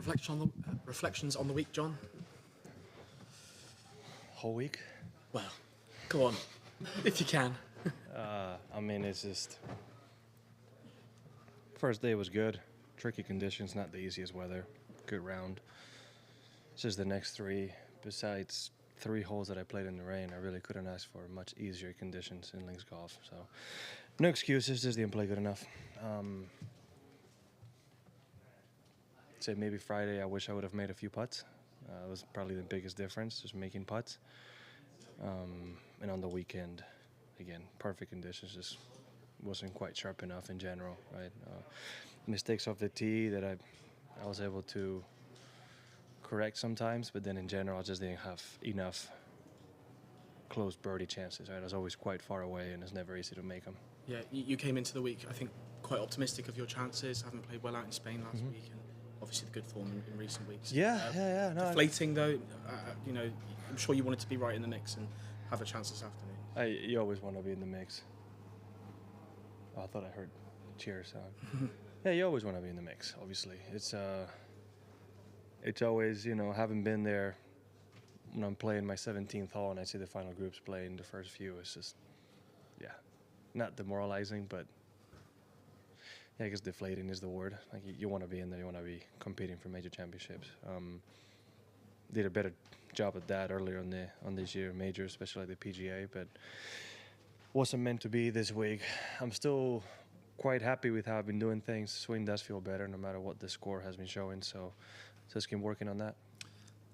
Reflections on the week, John. Whole week? Well, go on, if you can. I mean, it's just first day was good. Tricky conditions, not the easiest weather. Good round. It's just the next three. Besides 3 holes that I played in the rain, I really couldn't ask for much easier conditions in links golf. So, no excuses. Just didn't play good enough. Say maybe Friday. I wish I would have made a few putts. It was probably the biggest difference, just making putts. And on the weekend, again, perfect conditions, just wasn't quite sharp enough in general, right? Mistakes off the tee that I was able to correct sometimes, but then in general, I just didn't have enough close birdie chances, right? I was always quite far away, and it's never easy to make them. Yeah, you came into the week, I think, quite optimistic of your chances, having played well out in Spain last week, and obviously the good form in recent weeks. Yeah. No, deflating, though, I'm sure you wanted to be right in the mix and have a chance this afternoon. You always want to be in the mix. Oh, I thought I heard cheers sound. Yeah, you always want to be in the mix, obviously. It's always, having been there when I'm playing my 17th hole and I see the final groups playing the first few, it's just, not demoralizing, but I guess deflating is the word. Like, you want to be in there, you want to be competing for major championships. Did a better job at that earlier on this year, major, especially like the PGA, but wasn't meant to be this week. I'm still quite happy with how I've been doing things. Swing does feel better no matter what the score has been showing, so just keep working on that.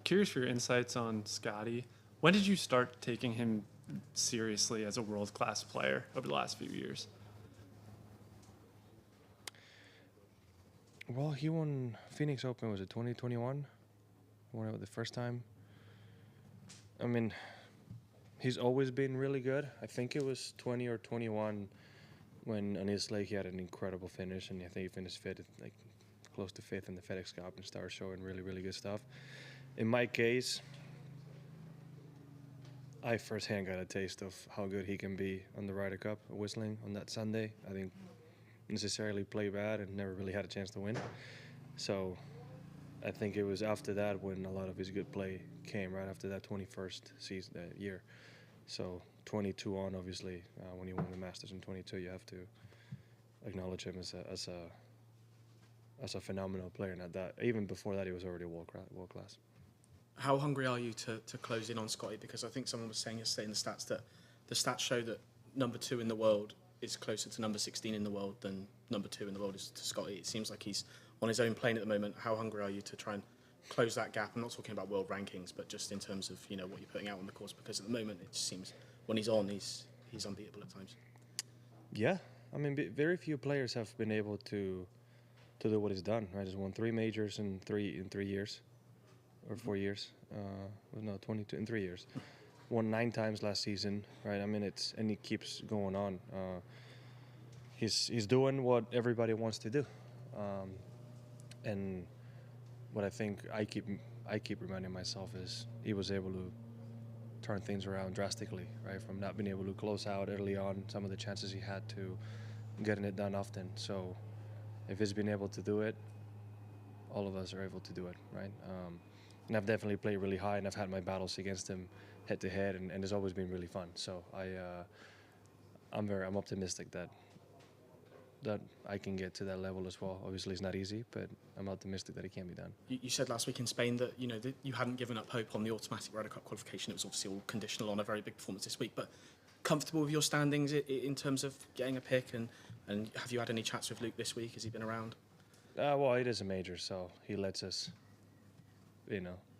Curious for your insights on Scotty. When did you start taking him seriously as a world-class player over the last few years? Well, he won Phoenix Open, was it 2021? Won it the first time. I mean, he's always been really good. I think it was 20 or 21 when on his leg he had an incredible finish, and I think he finished fifth, like close to fifth in the FedEx Cup, and started showing really, really good stuff. In my case, I firsthand got a taste of how good he can be on the Ryder Cup, whistling on that Sunday. I didn't necessarily play bad and never really had a chance to win. So I think it was after that when a lot of his good play came, right after that 21st season, that year. So 22 on, obviously, when he won the Masters in 22, you have to acknowledge him as a phenomenal player. And even before that, he was already world class. How hungry are you to close in on Scotty? Because I think someone was saying yesterday in the stats that the stats show that number 2 in the world is closer to number 16 in the world than number 2 in the world is to Scotty. It seems like he's on his own plane at the moment. How hungry are you to try and close that gap? I'm not talking about world rankings, but just in terms of what you're putting out on the course. Because at the moment, it just seems when he's on, he's unbeatable at times. Yeah, I mean, very few players have been able to do what he's done. Right, he's won 3 majors in 3 years. Or 4 years, 22 in 3 years. Won 9 times last season, right? I mean, and he keeps going on. He's doing what everybody wants to do, and what I think I keep reminding myself is he was able to turn things around drastically, right? From not being able to close out early on, some of the chances he had to getting it done often. So if he's been able to do it, all of us are able to do it, right? And I've definitely played really high, and I've had my battles against him head to head, and it's always been really fun. So I'm optimistic that I can get to that level as well. Obviously, it's not easy, but I'm optimistic that it can be done. You said last week in Spain that that you hadn't given up hope on the automatic Ryder Cup qualification. It was obviously all conditional on a very big performance this week, but comfortable with your standings in terms of getting a pick, and have you had any chats with Luke this week? Has he been around? Well, it is a major, so he lets us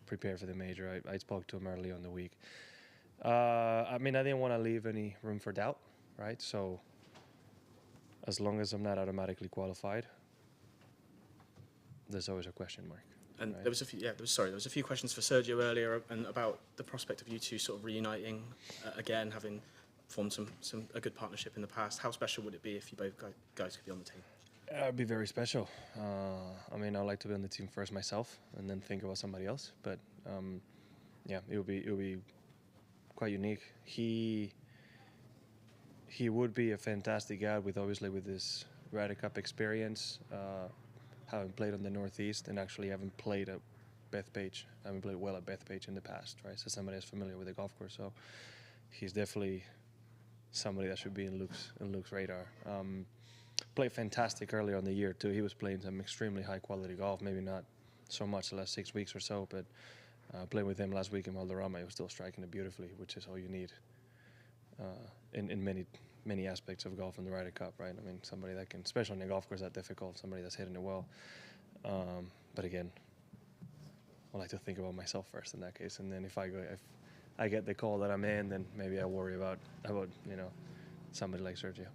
prepare for the major. I spoke to him early on the week. I mean, I didn't want to leave any room for doubt, right? So as long as I'm not automatically qualified, there's always a question mark. And right? there was a few questions for Sergio earlier and about the prospect of you two sort of reuniting again, having formed a good partnership in the past. How special would it be if you both guys could be on the team? It'd be very special. I mean, I'd like to be on the team first myself, and then think about somebody else. But it would be quite unique. He would be a fantastic guy with his Ryder Cup experience. haven't played on the Northeast and actually haven't played at Bethpage. I haven't played well at Bethpage in the past, right? So somebody that's familiar with the golf course. So he's definitely somebody that should be in Luke's radar. Played fantastic earlier on the year too. He was playing some extremely high quality golf. Maybe not so much the last 6 weeks or so, but playing with him last week in Valderrama, he was still striking it beautifully, which is all you need in many aspects of golf in the Ryder Cup, right? I mean, somebody that can, especially on a golf course that difficult, somebody that's hitting it well. But again, I like to think about myself first in that case, and then if I get the call that I'm in, then maybe I worry about somebody like Sergio.